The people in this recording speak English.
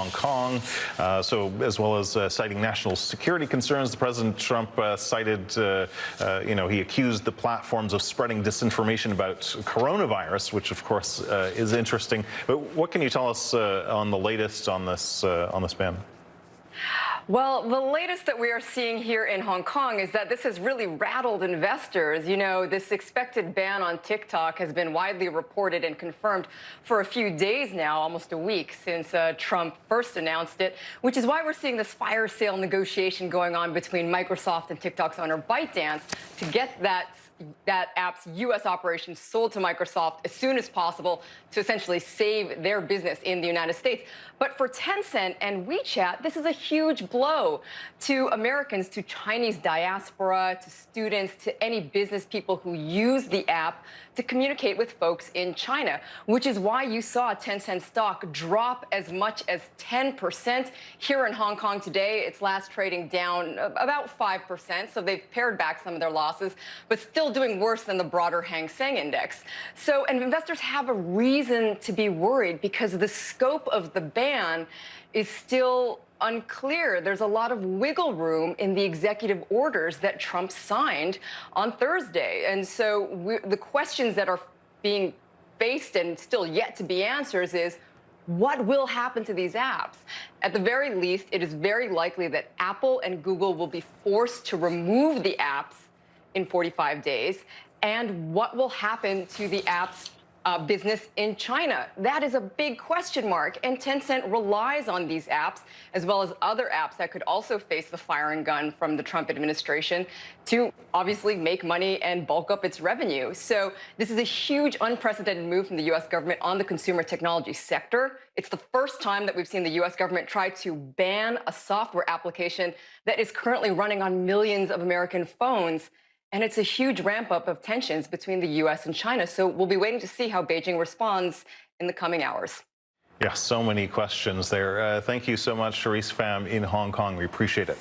Hong Kong. So as well as citing national security concerns, the President Trump cited, he accused the platforms of spreading disinformation about coronavirus, which of course is interesting. But what can you tell us on the latest on this ban? Well, the latest that we are seeing here in Hong Kong is that this has really rattled investors. You know, this expected ban on TikTok has been widely reported and confirmed for a few days now, almost a week since Trump first announced it, which is why we're seeing this fire sale negotiation going on between Microsoft and TikTok's owner ByteDance to get that app's U.S. operations sold to Microsoft as soon as possible to essentially save their business in the United States. But for Tencent and WeChat, this is a huge blow to Americans, to Chinese diaspora, to students, to any business people who use the app to communicate with folks in China, which is why you saw Tencent stock drop as much as 10% here in Hong Kong today. It's last trading down about 5%, so they've pared back some of their losses, but still doing worse than the broader Hang Seng index. So, and investors have a reason to be worried because the scope of the ban is still unclear. There's a lot of wiggle room in the executive orders that Trump signed on Thursday. And so the questions that are being faced and still yet to be answered is, what will happen to these apps? At the very least, it is very likely that Apple and Google will be forced to remove the apps in 45 days. And what will happen to the app's business in China? That is a big question mark. And Tencent relies on these apps, as well as other apps that could also face the firing gun from the Trump administration to obviously make money and bulk up its revenue. So this is a huge, unprecedented move from the U.S. government on the consumer technology sector. It's the first time that we've seen the U.S. government try to ban a software application that is currently running on millions of American phones. And it's a huge ramp up of tensions between the U.S. and China. So we'll be waiting to see how Beijing responds in the coming hours. Yeah, so many questions there. Thank you so much, Charisse Pham in Hong Kong. We appreciate it.